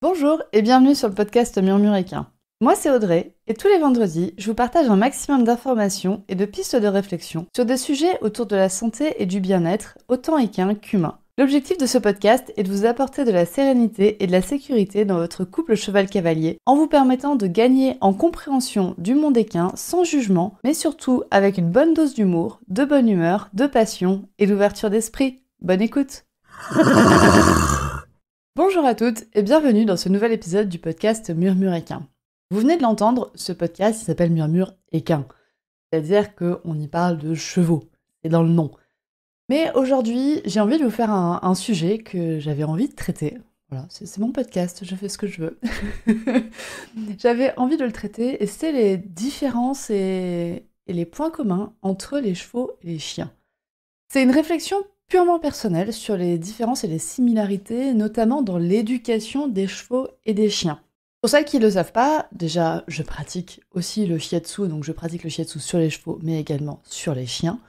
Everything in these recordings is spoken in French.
Bonjour et bienvenue sur le podcast Murmure Équin. Moi c'est Audrey et tous les vendredis, je vous partage un maximum d'informations et de pistes de réflexion sur des sujets autour de la santé et du bien-être, autant équin qu'humain. L'objectif de ce podcast est de vous apporter de la sérénité et de la sécurité dans votre couple cheval-cavalier en vous permettant de gagner en compréhension du monde équin sans jugement, mais surtout avec une bonne dose d'humour, de bonne humeur, de passion et d'ouverture d'esprit. Bonne écoute! Bonjour à toutes et bienvenue dans ce nouvel épisode du podcast Murmure Équin. Vous venez de l'entendre, ce podcast il s'appelle Murmure Équin, c'est-à-dire qu'on y parle de chevaux, c'est dans le nom. Mais aujourd'hui, j'ai envie de vous faire un sujet que j'avais envie de traiter. Voilà, c'est mon podcast, je fais ce que je veux. J'avais envie de le traiter et c'est les différences et les points communs entre les chevaux et les chiens. C'est une réflexion purement personnelle sur les différences et les similarités, notamment dans l'éducation des chevaux et des chiens. Pour celles qui ne le savent pas, déjà, je pratique aussi le shiatsu, donc je pratique le shiatsu sur les chevaux, mais également sur les chiens.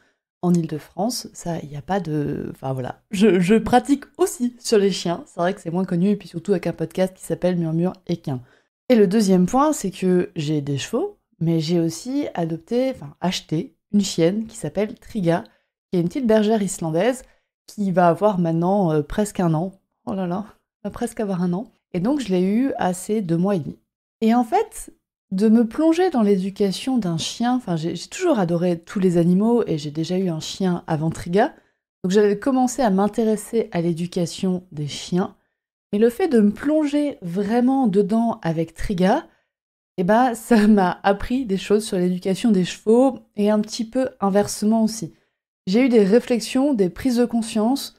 En Île-de-France, ça, il n'y a pas de... Enfin voilà, je pratique aussi sur les chiens, c'est vrai que c'est moins connu, et puis surtout avec un podcast qui s'appelle Murmure Équin. Et le deuxième point, c'est que j'ai des chevaux, mais j'ai aussi acheté une chienne qui s'appelle Triga, qui est une petite bergère islandaise, qui va avoir maintenant presque un an. Oh là là, va presque avoir un an. Et donc je l'ai eue à ses 2 mois et demi. Et en fait, de me plonger dans l'éducation d'un chien, j'ai toujours adoré tous les animaux et j'ai déjà eu un chien avant Triga, donc j'avais commencé à m'intéresser à l'éducation des chiens, mais le fait de me plonger vraiment dedans avec Triga, ça m'a appris des choses sur l'éducation des chevaux et un petit peu inversement aussi. J'ai eu des réflexions, des prises de conscience,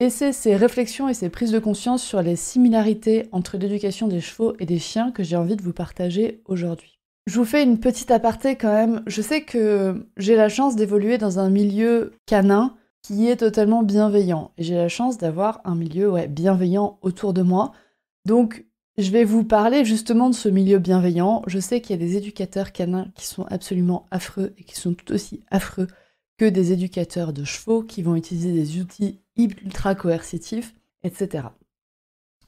et c'est ces réflexions et ces prises de conscience sur les similarités entre l'éducation des chevaux et des chiens que j'ai envie de vous partager aujourd'hui. Je vous fais une petite aparté quand même. Je sais que j'ai la chance d'évoluer dans un milieu canin qui est totalement bienveillant. Et j'ai la chance d'avoir un milieu bienveillant autour de moi. Donc, je vais vous parler justement de ce milieu bienveillant. Je sais qu'il y a des éducateurs canins qui sont absolument affreux et qui sont tout aussi affreux que des éducateurs de chevaux qui vont utiliser des outils ultra coercitifs, etc.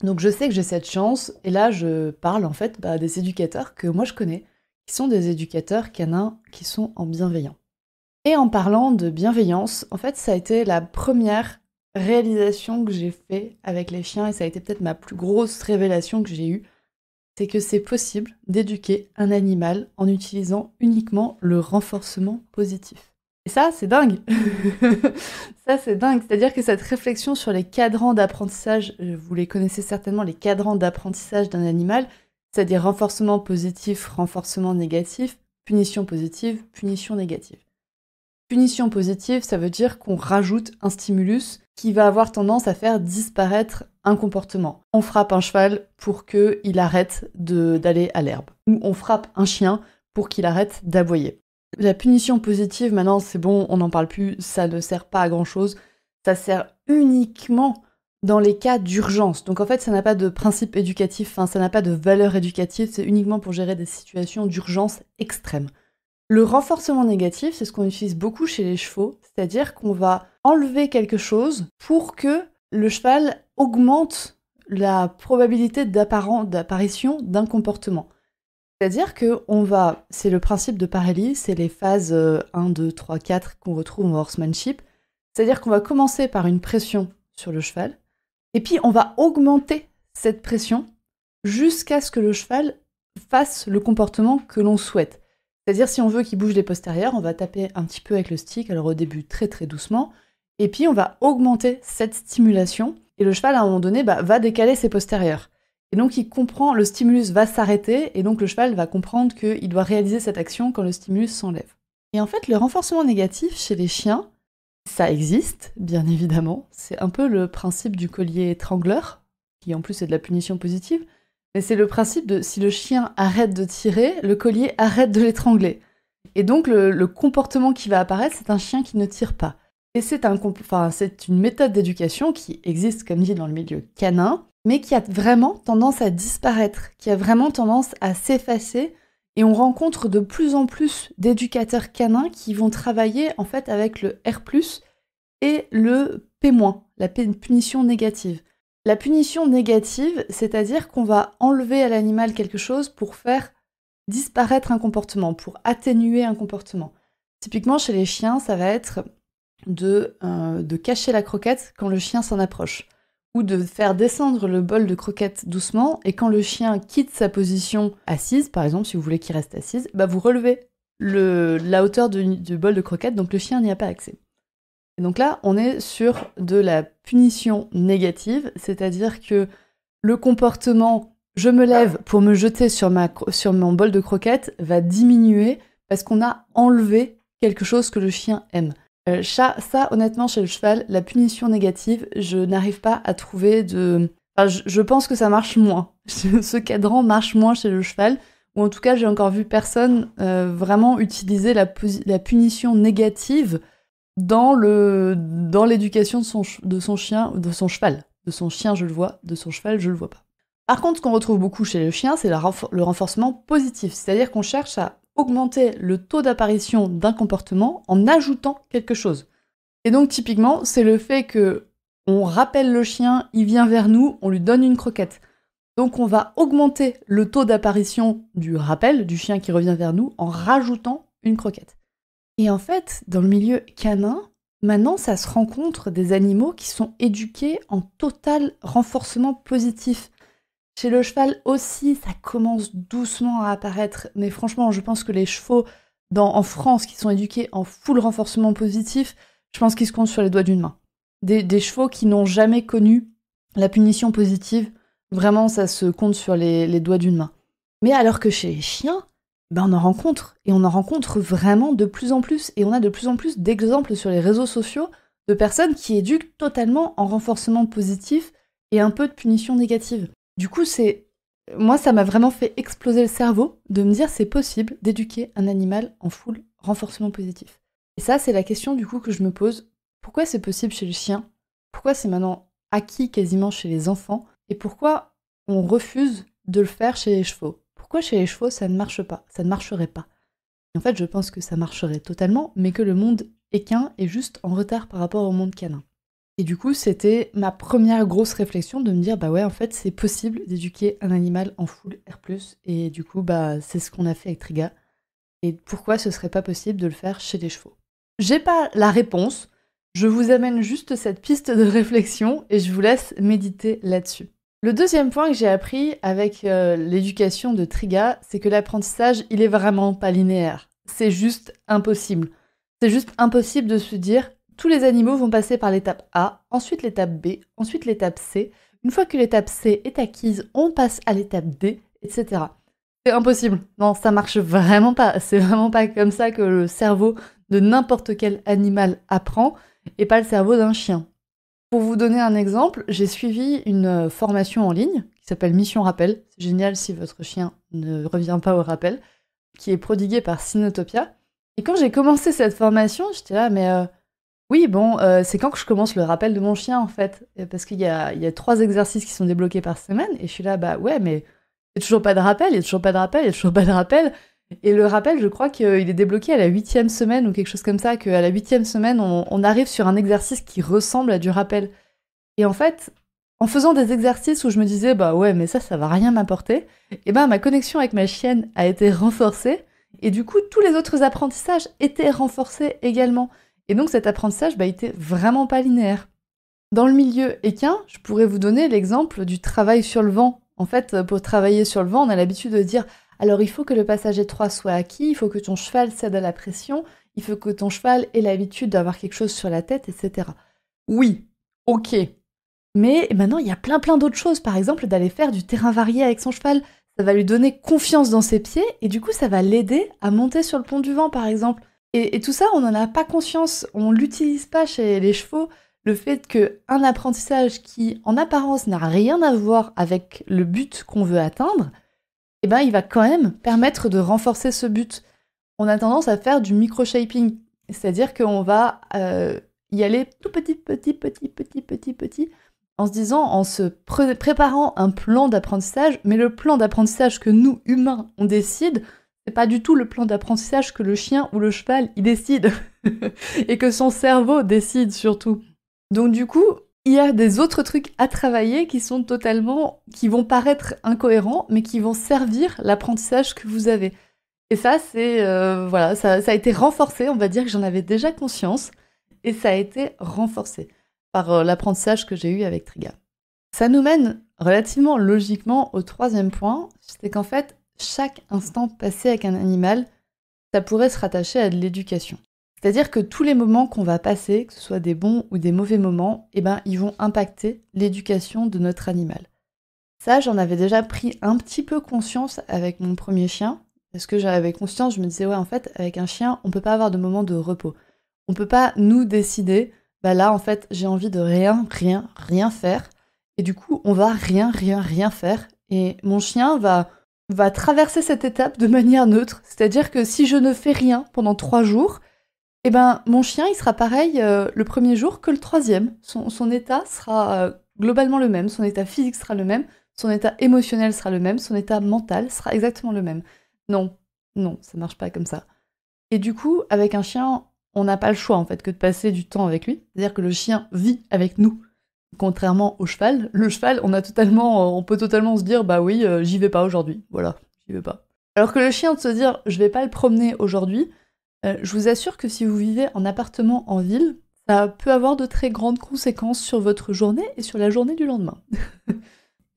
Donc je sais que j'ai cette chance, et là je parle en fait des éducateurs que moi je connais, qui sont des éducateurs canins qui sont en bienveillant. Et en parlant de bienveillance, en fait ça a été la première réalisation que j'ai fait avec les chiens, et ça a été peut-être ma plus grosse révélation que j'ai eue, c'est que c'est possible d'éduquer un animal en utilisant uniquement le renforcement positif. Et ça, c'est dingue. Ça, c'est dingue. C'est-à-dire que cette réflexion sur les cadrans d'apprentissage, vous les connaissez certainement, les cadrans d'apprentissage d'un animal, c'est-à-dire renforcement positif, renforcement négatif, punition positive, punition négative. Punition positive, ça veut dire qu'on rajoute un stimulus qui va avoir tendance à faire disparaître un comportement. On frappe un cheval pour qu'il arrête d'aller à l'herbe. Ou on frappe un chien pour qu'il arrête d'aboyer. La punition positive, maintenant, c'est bon, on n'en parle plus, ça ne sert pas à grand-chose. Ça sert uniquement dans les cas d'urgence. Donc en fait, ça n'a pas de principe éducatif, ça n'a pas de valeur éducative, c'est uniquement pour gérer des situations d'urgence extrêmes. Le renforcement négatif, c'est ce qu'on utilise beaucoup chez les chevaux, c'est-à-dire qu'on va enlever quelque chose pour que le cheval augmente la probabilité d'apparition d'un comportement. C'est-à-dire que c'est le principe de Pareilly, c'est les phases 1, 2, 3, 4 qu'on retrouve en horsemanship. C'est-à-dire qu'on va commencer par une pression sur le cheval, et puis on va augmenter cette pression jusqu'à ce que le cheval fasse le comportement que l'on souhaite. C'est-à-dire si on veut qu'il bouge les postérieurs, on va taper un petit peu avec le stick, alors au début très très doucement, et puis on va augmenter cette stimulation, et le cheval à un moment donné va décaler ses postérieurs. Et donc il comprend, le stimulus va s'arrêter, et donc le cheval va comprendre qu'il doit réaliser cette action quand le stimulus s'enlève. Et en fait, le renforcement négatif chez les chiens, ça existe, bien évidemment. C'est un peu le principe du collier étrangleur, qui en plus est de la punition positive, mais c'est le principe de si le chien arrête de tirer, le collier arrête de l'étrangler. Et donc le comportement qui va apparaître, c'est un chien qui ne tire pas. Et c'est une méthode d'éducation qui existe, comme dit, dans le milieu canin, mais qui a vraiment tendance à disparaître, qui a vraiment tendance à s'effacer, et on rencontre de plus en plus d'éducateurs canins qui vont travailler en fait avec le R+, et le P-, la punition négative. La punition négative, c'est-à-dire qu'on va enlever à l'animal quelque chose pour faire disparaître un comportement, pour atténuer un comportement. Typiquement, chez les chiens, ça va être de cacher la croquette quand le chien s'en approche, ou de faire descendre le bol de croquettes doucement, et quand le chien quitte sa position assise, par exemple, si vous voulez qu'il reste assise, vous relevez la hauteur du bol de croquettes, donc le chien n'y a pas accès. Et donc là, on est sur de la punition négative, c'est-à-dire que le comportement « je me lève pour me jeter sur mon bol de croquettes » va diminuer parce qu'on a enlevé quelque chose que le chien aime. Ça, honnêtement, chez le cheval, la punition négative, je n'arrive pas à trouver de... Enfin, je pense que ça marche moins. Ce cadran marche moins chez le cheval, ou en tout cas, j'ai encore vu personne vraiment utiliser la punition négative dans l'éducation de son chien, de son cheval. De son chien, je le vois, de son cheval, je le vois pas. Par contre, ce qu'on retrouve beaucoup chez le chien, c'est le renforcement positif, c'est-à-dire qu'on cherche à augmenter le taux d'apparition d'un comportement en ajoutant quelque chose. Et donc, typiquement, c'est le fait que on rappelle le chien, il vient vers nous, on lui donne une croquette. Donc, on va augmenter le taux d'apparition du rappel du chien qui revient vers nous en rajoutant une croquette. Et en fait, dans le milieu canin, maintenant, ça se rencontre des animaux qui sont éduqués en total renforcement positif. Chez le cheval aussi, ça commence doucement à apparaître, mais franchement, je pense que les chevaux en France qui sont éduqués en full renforcement positif, je pense qu'ils se comptent sur les doigts d'une main. Des chevaux qui n'ont jamais connu la punition positive, vraiment, ça se compte sur les doigts d'une main. Mais alors que chez les chiens, on en rencontre, et on en rencontre vraiment de plus en plus, et on a de plus en plus d'exemples sur les réseaux sociaux de personnes qui éduquent totalement en renforcement positif et un peu de punition négative. Du coup, moi, ça m'a vraiment fait exploser le cerveau de me dire c'est possible d'éduquer un animal en full renforcement positif. Et ça, c'est la question du coup que je me pose. Pourquoi c'est possible chez le chien ? Pourquoi c'est maintenant acquis quasiment chez les enfants ? Et pourquoi on refuse de le faire chez les chevaux ? Pourquoi chez les chevaux, ça ne marche pas ? Ça ne marcherait pas. Et en fait, je pense que ça marcherait totalement, mais que le monde équin est juste en retard par rapport au monde canin. Et du coup, c'était ma première grosse réflexion de me dire, ouais, en fait, c'est possible d'éduquer un animal en full R+, et du coup, c'est ce qu'on a fait avec Triga. Et pourquoi ce serait pas possible de le faire chez les chevaux ? J'ai pas la réponse, je vous amène juste cette piste de réflexion, et je vous laisse méditer là-dessus. Le deuxième point que j'ai appris avec l'éducation de Triga, c'est que l'apprentissage, il est vraiment pas linéaire. C'est juste impossible. C'est juste impossible de se dire, tous les animaux vont passer par l'étape A, ensuite l'étape B, ensuite l'étape C. Une fois que l'étape C est acquise, on passe à l'étape D, etc. C'est impossible. Non, ça marche vraiment pas. C'est vraiment pas comme ça que le cerveau de n'importe quel animal apprend, et pas le cerveau d'un chien. Pour vous donner un exemple, j'ai suivi une formation en ligne qui s'appelle Mission Rappel. C'est génial si votre chien ne revient pas au rappel, qui est prodiguée par Cinotopia. Et quand j'ai commencé cette formation, j'étais là, mais oui, c'est quand que je commence le rappel de mon chien, en fait ? Parce qu'il y a 3 exercices qui sont débloqués par semaine, et je suis là, ouais, mais il n'y a toujours pas de rappel, il n'y a toujours pas de rappel, il n'y a toujours pas de rappel. Et le rappel, je crois qu'il est débloqué à la 8e semaine, ou quelque chose comme ça, qu'à la 8e semaine, on arrive sur un exercice qui ressemble à du rappel. Et en fait, en faisant des exercices où je me disais, ouais, mais ça va rien m'apporter, et ma connexion avec ma chienne a été renforcée, et du coup, tous les autres apprentissages étaient renforcés également. Et donc cet apprentissage était vraiment pas linéaire. Dans le milieu équin, je pourrais vous donner l'exemple du travail sur le vent. En fait, pour travailler sur le vent, on a l'habitude de dire « Alors il faut que le passage étroit soit acquis, il faut que ton cheval cède à la pression, il faut que ton cheval ait l'habitude d'avoir quelque chose sur la tête, etc. » Oui, ok. Mais maintenant, il y a plein d'autres choses. Par exemple, d'aller faire du terrain varié avec son cheval. Ça va lui donner confiance dans ses pieds, et du coup, ça va l'aider à monter sur le pont du vent, par exemple. Et tout ça, on n'en a pas conscience, on l'utilise pas chez les chevaux, le fait qu'un apprentissage qui, en apparence, n'a rien à voir avec le but qu'on veut atteindre, il va quand même permettre de renforcer ce but. On a tendance à faire du micro-shaping, c'est-à-dire qu'on va y aller tout petit, en se disant, en se préparant un plan d'apprentissage, mais le plan d'apprentissage que nous, humains, on décide, c'est pas du tout le plan d'apprentissage que le chien ou le cheval, il décide. Et que son cerveau décide surtout. Donc du coup, il y a des autres trucs à travailler qui vont paraître incohérents, mais qui vont servir l'apprentissage que vous avez. Et ça, ça a été renforcé, on va dire que j'en avais déjà conscience, et ça a été renforcé par l'apprentissage que j'ai eu avec Triga. Ça nous mène relativement logiquement au troisième point, c'est qu'en fait, chaque instant passé avec un animal, ça pourrait se rattacher à de l'éducation. C'est-à-dire que tous les moments qu'on va passer, que ce soit des bons ou des mauvais moments, ils vont impacter l'éducation de notre animal. Ça, j'en avais déjà pris un petit peu conscience avec mon premier chien, parce que j'avais conscience, je me disais, ouais, en fait, avec un chien, on peut pas avoir de moment de repos. On peut pas nous décider, là, en fait, j'ai envie de rien faire, et du coup, on va rien faire, et mon chien va traverser cette étape de manière neutre. C'est-à-dire que si je ne fais rien pendant 3 jours, mon chien, il sera pareil le premier jour que le troisième. Son état sera globalement le même, son état physique sera le même, son état émotionnel sera le même, son état mental sera exactement le même. Non, ça marche pas comme ça. Et du coup, avec un chien, on n'a pas le choix en fait que de passer du temps avec lui. C'est-à-dire que le chien vit avec nous. Contrairement au cheval, le cheval, on peut totalement se dire, bah oui, j'y vais pas aujourd'hui. Voilà, j'y vais pas. Alors que le chien, de se dire, je vais pas le promener aujourd'hui, je vous assure que si vous vivez en appartement en ville, ça peut avoir de très grandes conséquences sur votre journée et sur la journée du lendemain.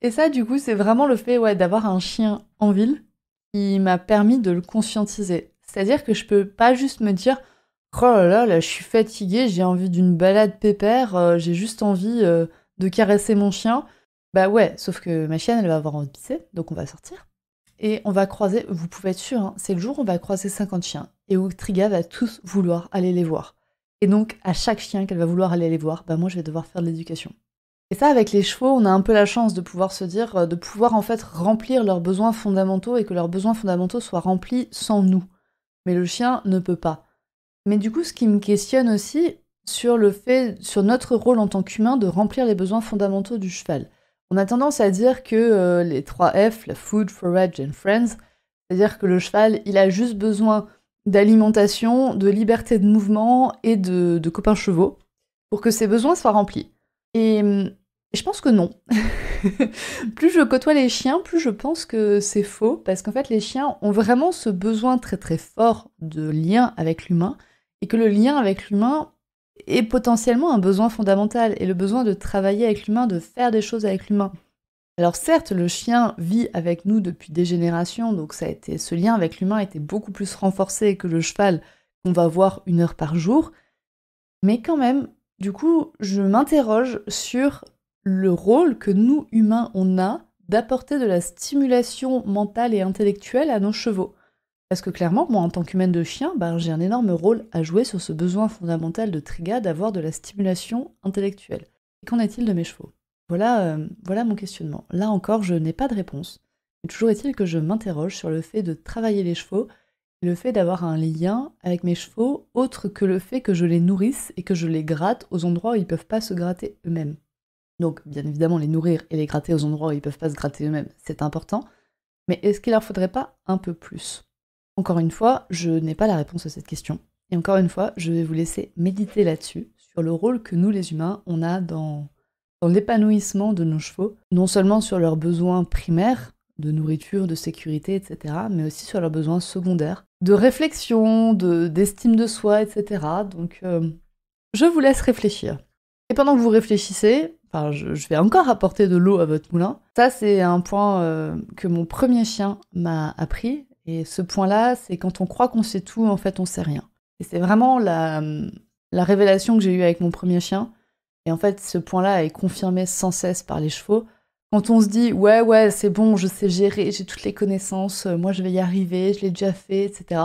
Et ça, du coup, c'est vraiment le fait d'avoir un chien en ville qui m'a permis de le conscientiser. C'est-à-dire que je peux pas juste me dire « Oh là, je suis fatiguée, j'ai envie d'une balade pépère, j'ai juste envie de caresser mon chien. » Bah ouais, sauf que ma chienne, elle va avoir envie de pisser, donc on va sortir. Et on va croiser, vous pouvez être sûr, hein, c'est le jour où on va croiser 50 chiens, et où Triga va tous vouloir aller les voir. Et donc, à chaque chien qu'elle va vouloir aller les voir, moi je vais devoir faire de l'éducation. Et ça, avec les chevaux, on a un peu la chance de pouvoir se dire, de pouvoir en fait remplir leurs besoins fondamentaux, et que leurs besoins fondamentaux soient remplis sans nous. Mais le chien ne peut pas. Mais du coup, ce qui me questionne aussi sur notre rôle en tant qu'humain de remplir les besoins fondamentaux du cheval. On a tendance à dire que les 3 F, la food, forage and friends, c'est-à-dire que le cheval, il a juste besoin d'alimentation, de liberté de mouvement et de copains chevaux pour que ses besoins soient remplis. Et je pense que non. Plus je côtoie les chiens, plus je pense que c'est faux, parce qu'en fait, les chiens ont vraiment ce besoin très très fort de lien avec l'humain, et que le lien avec l'humain est potentiellement un besoin fondamental, et le besoin de travailler avec l'humain, de faire des choses avec l'humain. Alors certes, le chien vit avec nous depuis des générations, donc ce lien avec l'humain a été beaucoup plus renforcé que le cheval qu'on va voir 1 heure par jour, mais quand même, du coup, je m'interroge sur le rôle que nous, humains, on a d'apporter de la stimulation mentale et intellectuelle à nos chevaux. Parce que clairement, moi, en tant qu'humaine de chien, j'ai un énorme rôle à jouer sur ce besoin fondamental de Triga d'avoir de la stimulation intellectuelle. Et qu'en est-il de mes chevaux ? Voilà mon questionnement. Là encore, je n'ai pas de réponse. Mais toujours est-il que je m'interroge sur le fait de travailler les chevaux, et le fait d'avoir un lien avec mes chevaux, autre que le fait que je les nourrisse et que je les gratte aux endroits où ils ne peuvent pas se gratter eux-mêmes. Donc, bien évidemment, les nourrir et les gratter aux endroits où ils ne peuvent pas se gratter eux-mêmes, c'est important. Mais est-ce qu'il leur faudrait pas un peu plus ? Encore une fois, je n'ai pas la réponse à cette question. Et encore une fois, je vais vous laisser méditer là-dessus, sur le rôle que nous, les humains, on a dans l'épanouissement de nos chevaux, non seulement sur leurs besoins primaires, de nourriture, de sécurité, etc., mais aussi sur leurs besoins secondaires, de réflexion, d'estime de soi, etc. Donc, je vous laisse réfléchir. Et pendant que vous réfléchissez, je vais encore apporter de l'eau à votre moulin. Ça, c'est un point que mon premier chien m'a appris. Et ce point-là, c'est quand on croit qu'on sait tout, en fait, on sait rien. Et c'est vraiment la révélation que j'ai eue avec mon premier chien. Et en fait, ce point-là est confirmé sans cesse par les chevaux. Quand on se dit « Ouais, c'est bon, je sais gérer, j'ai toutes les connaissances, moi je vais y arriver, je l'ai déjà fait, etc. »,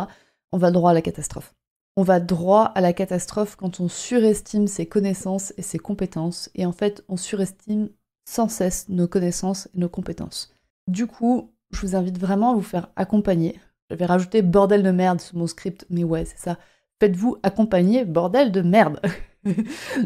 on va droit à la catastrophe. On va droit à la catastrophe quand on surestime ses connaissances et ses compétences. Et en fait, on surestime sans cesse nos connaissances et nos compétences. Du coup, je vous invite vraiment à vous faire accompagner. J'avais rajouté « bordel de merde » sur mon script, mais ouais, c'est ça. Faites-vous accompagner, bordel de merde.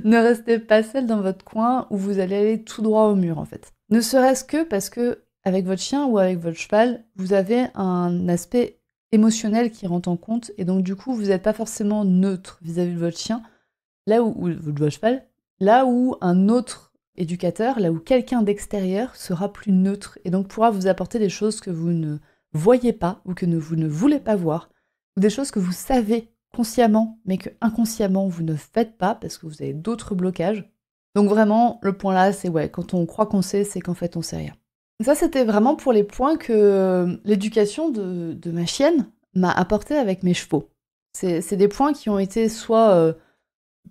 Ne restez pas seul dans votre coin où vous allez aller tout droit au mur, en fait. Ne serait-ce que parce que, avec votre chien ou avec votre cheval, vous avez un aspect émotionnel qui rentre en compte, et donc du coup, vous n'êtes pas forcément neutre vis-à-vis de votre chien, là où de votre cheval, là où un autre éducateur, là où quelqu'un d'extérieur sera plus neutre et donc pourra vous apporter des choses que vous ne voyez pas ou que vous ne voulez pas voir, ou des choses que vous savez consciemment, mais que inconsciemment vous ne faites pas parce que vous avez d'autres blocages. Donc vraiment, le point là, c'est quand on croit qu'on sait, c'est qu'en fait on sait rien. Ça, c'était vraiment pour les points que l'éducation de ma chienne m'a apporté avec mes chevaux. C'est des points qui ont été soit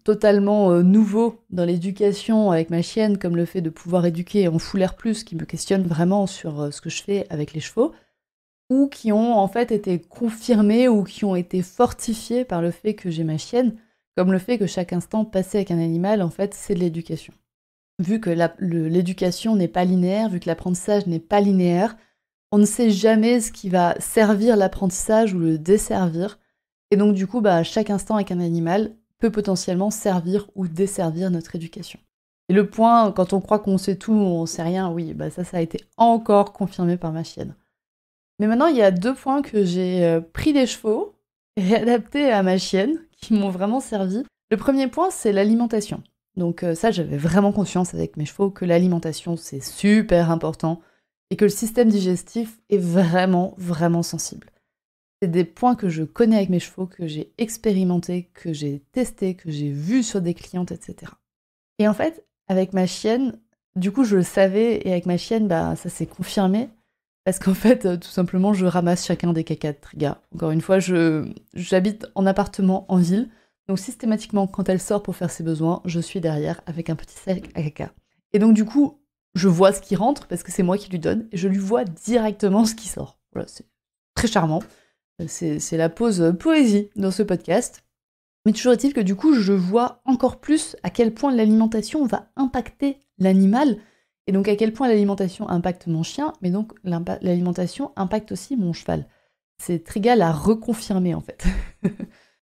totalement nouveaux dans l'éducation avec ma chienne, comme le fait de pouvoir éduquer en full air plus, qui me questionne vraiment sur ce que je fais avec les chevaux, ou qui ont en fait été confirmés ou qui ont été fortifiés par le fait que j'ai ma chienne, comme le fait que chaque instant passé avec un animal, en fait, c'est de l'éducation. Vu que l'éducation n'est pas linéaire, vu que l'apprentissage n'est pas linéaire, on ne sait jamais ce qui va servir l'apprentissage ou le desservir. Et donc du coup, chaque instant avec un animal peut potentiellement servir ou desservir notre éducation. Et le point, quand on croit qu'on sait tout, on sait rien, oui, ça a été encore confirmé par ma chienne. Mais maintenant, il y a 2 points que j'ai pris des chevaux et réadaptés à ma chienne, qui m'ont vraiment servi. Le premier point, c'est l'alimentation. Donc ça, j'avais vraiment conscience avec mes chevaux que l'alimentation, c'est super important et que le système digestif est vraiment, vraiment sensible. C'est des points que je connais avec mes chevaux, que j'ai expérimenté, que j'ai testé, que j'ai vu sur des clientes, etc. Et en fait, avec ma chienne, du coup, je le savais, et avec ma chienne, ça s'est confirmé, parce qu'en fait, tout simplement, je ramasse chacun des cacas de Triga. Encore une fois, j'habite en appartement en ville, donc systématiquement, quand elle sort pour faire ses besoins, je suis derrière avec un petit sac à caca. Et donc du coup, je vois ce qui rentre, parce que c'est moi qui lui donne, et je lui vois directement ce qui sort. Voilà, c'est très charmant. C'est la pause poésie dans ce podcast. Mais toujours est-il que du coup, je vois encore plus à quel point l'alimentation va impacter l'animal, et donc à quel point l'alimentation impacte mon chien, mais donc l'alimentation impacte aussi mon cheval. C'est Triga l'a reconfirmé en fait.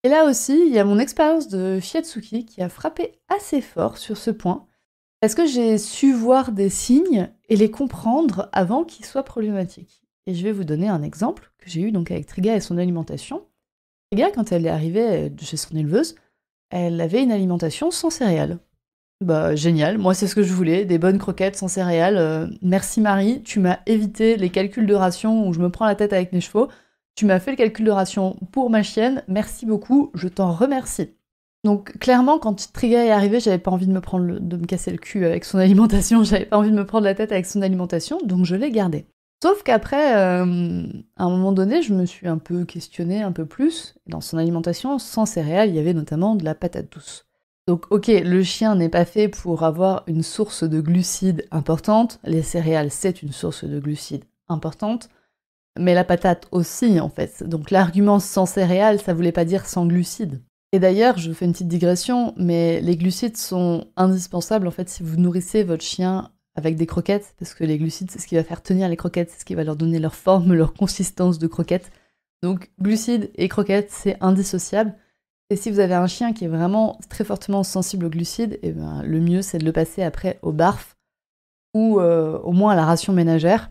Et là aussi, il y a mon expérience de Shiatsuki qui a frappé assez fort sur ce point, parce que j'ai su voir des signes et les comprendre avant qu'ils soient problématiques. Et je vais vous donner un exemple que j'ai eu donc avec Triga et son alimentation. Triga, quand elle est arrivée de chez son éleveuse, elle avait une alimentation sans céréales. Génial, moi c'est ce que je voulais, des bonnes croquettes sans céréales. Merci Marie, tu m'as évité les calculs de ration où je me prends la tête avec mes chevaux. Tu m'as fait le calcul de ration pour ma chienne, merci beaucoup, je t'en remercie. Donc clairement, quand Triga est arrivée, j'avais pas envie de me casser le cul avec son alimentation, j'avais pas envie de me prendre la tête avec son alimentation, donc je l'ai gardée. Sauf qu'après, à un moment donné, je me suis un peu questionnée un peu plus. Dans son alimentation, sans céréales, il y avait notamment de la patate douce. Donc ok, le chien n'est pas fait pour avoir une source de glucides importante. Les céréales, c'est une source de glucides importante. Mais la patate aussi, en fait. Donc l'argument sans céréales, ça voulait pas dire sans glucides. Et d'ailleurs, je fais une petite digression, mais les glucides sont indispensables, en fait, si vous nourrissez votre chien avec des croquettes, parce que les glucides, c'est ce qui va faire tenir les croquettes, c'est ce qui va leur donner leur forme, leur consistance de croquettes. Donc glucides et croquettes, c'est indissociable. Et si vous avez un chien qui est vraiment très fortement sensible aux glucides, le mieux, c'est de le passer après au barf, ou au moins à la ration ménagère.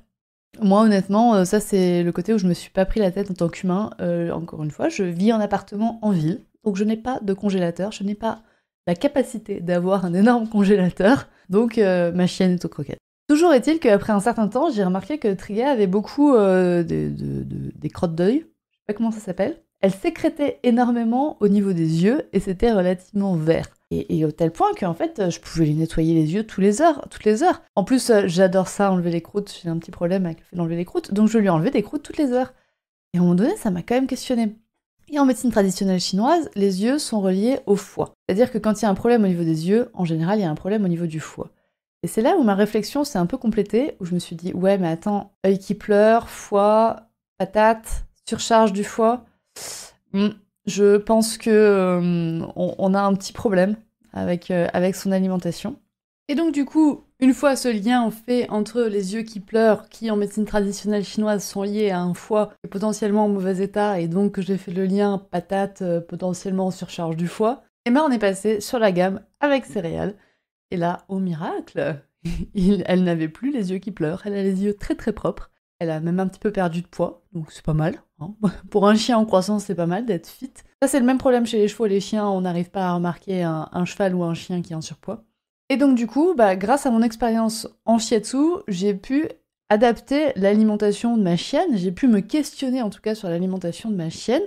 Moi, honnêtement, ça, c'est le côté où je me suis pas pris la tête en tant qu'humain. Encore une fois, je vis en appartement en ville, donc je n'ai pas de congélateur, je n'ai pas la capacité d'avoir un énorme congélateur, donc ma chienne est aux croquettes. Toujours est-il qu'après un certain temps, j'ai remarqué que Triga avait beaucoup des crottes d'œil, je sais pas comment ça s'appelle. Elle sécrétait énormément au niveau des yeux et c'était relativement vert. Et au tel point qu'en fait, je pouvais lui nettoyer les yeux toutes les heures. En plus, j'adore ça, enlever les croûtes, j'ai un petit problème avec le fait d'enlever les croûtes, donc je lui enlevais des croûtes toutes les heures. Et à un moment donné, ça m'a quand même questionnée. Et en médecine traditionnelle chinoise, les yeux sont reliés au foie. C'est-à-dire que quand il y a un problème au niveau des yeux, en général, il y a un problème au niveau du foie. Et c'est là où ma réflexion s'est un peu complétée, où je me suis dit, ouais, mais attends, œil qui pleure, foie, patate, surcharge du foie. Je pense que on a un petit problème avec son alimentation. Et donc du coup, une fois ce lien fait entre les yeux qui pleurent, qui en médecine traditionnelle chinoise sont liés à un foie qui est potentiellement en mauvais état, et donc j'ai fait le lien patate potentiellement surcharge du foie, et on est passé sur la gamme avec céréales. Et là, au miracle, elle n'avait plus les yeux qui pleurent, elle a les yeux très très propres. Elle a même un petit peu perdu de poids, donc c'est pas mal. Hein. Pour un chien en croissance, c'est pas mal d'être fit. Ça, c'est le même problème chez les chevaux et les chiens, on n'arrive pas à remarquer un cheval ou un chien qui est en surpoids. Et donc du coup, grâce à mon expérience en shiatsu, j'ai pu adapter l'alimentation de ma chienne, j'ai pu me questionner en tout cas sur l'alimentation de ma chienne.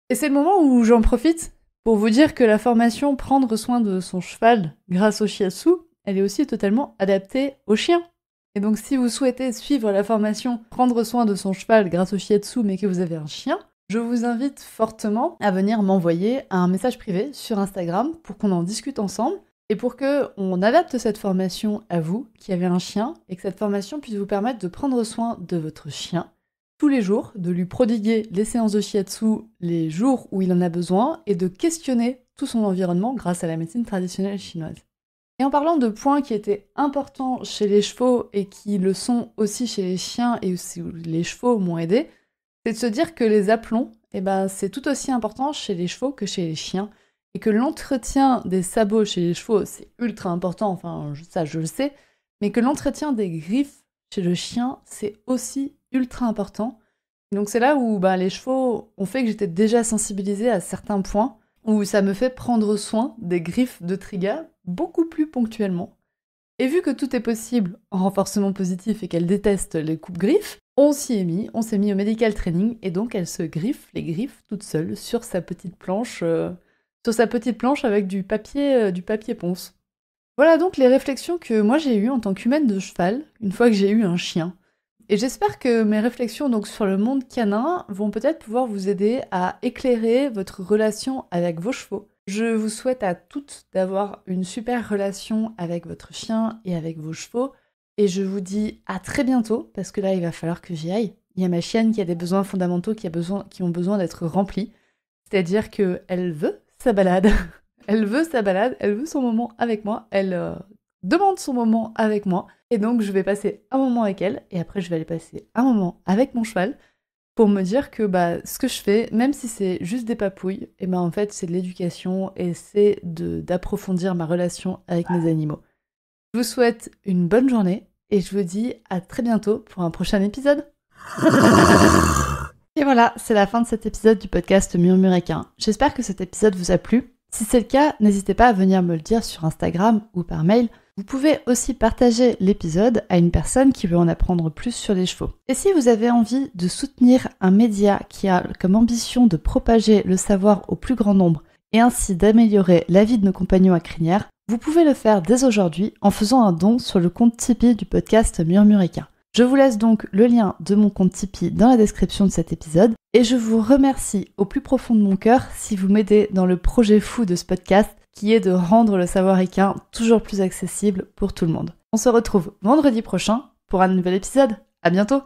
Et c'est le moment où j'en profite pour vous dire que la formation Prendre soin de son cheval grâce au shiatsu, elle est aussi totalement adaptée aux chiens. Et donc si vous souhaitez suivre la formation Prendre soin de son cheval grâce au shiatsu mais que vous avez un chien, je vous invite fortement à venir m'envoyer un message privé sur Instagram pour qu'on en discute ensemble et pour qu'on adapte cette formation à vous qui avez un chien et que cette formation puisse vous permettre de prendre soin de votre chien tous les jours, de lui prodiguer les séances de shiatsu les jours où il en a besoin et de questionner tout son environnement grâce à la médecine traditionnelle chinoise. Et en parlant de points qui étaient importants chez les chevaux et qui le sont aussi chez les chiens et aussi où les chevaux m'ont aidé, c'est de se dire que les aplombs, c'est tout aussi important chez les chevaux que chez les chiens et que l'entretien des sabots chez les chevaux, c'est ultra important, enfin ça je le sais, mais que l'entretien des griffes chez le chien, c'est aussi ultra important. Donc c'est là où les chevaux ont fait que j'étais déjà sensibilisée à certains points, où ça me fait prendre soin des griffes de Triga beaucoup plus ponctuellement. Et vu que tout est possible en renforcement positif et qu'elle déteste les coupes-griffes, on s'est mis au medical training et donc elle se griffe les griffes toute seule sur sa petite planche avec du papier ponce. Voilà donc les réflexions que moi j'ai eues en tant qu'humaine de cheval une fois que j'ai eu un chien. Et j'espère que mes réflexions donc sur le monde canin vont peut-être pouvoir vous aider à éclairer votre relation avec vos chevaux. Je vous souhaite à toutes d'avoir une super relation avec votre chien et avec vos chevaux. Et je vous dis à très bientôt, parce que là, il va falloir que j'y aille. Il y a ma chienne qui a des besoins fondamentaux qui ont besoin d'être remplis. C'est-à-dire qu'elle veut sa balade. Elle veut sa balade, elle veut son moment avec moi. Elle demande son moment avec moi. Et donc, je vais passer un moment avec elle. Et après, je vais aller passer un moment avec mon cheval. Pour me dire que ce que je fais, même si c'est juste des papouilles, en fait c'est de l'éducation et c'est d'approfondir ma relation avec mes animaux. Je vous souhaite une bonne journée et je vous dis à très bientôt pour un prochain épisode. Et voilà, c'est la fin de cet épisode du podcast Murmuréquin. J'espère que cet épisode vous a plu. Si c'est le cas, n'hésitez pas à venir me le dire sur Instagram ou par mail. Vous pouvez aussi partager l'épisode à une personne qui veut en apprendre plus sur les chevaux. Et si vous avez envie de soutenir un média qui a comme ambition de propager le savoir au plus grand nombre et ainsi d'améliorer la vie de nos compagnons à crinière, vous pouvez le faire dès aujourd'hui en faisant un don sur le compte Tipeee du podcast Murmuréquin. Je vous laisse donc le lien de mon compte Tipeee dans la description de cet épisode et je vous remercie au plus profond de mon cœur si vous m'aidez dans le projet fou de ce podcast qui est de rendre le savoir équin toujours plus accessible pour tout le monde. On se retrouve vendredi prochain pour un nouvel épisode. À bientôt!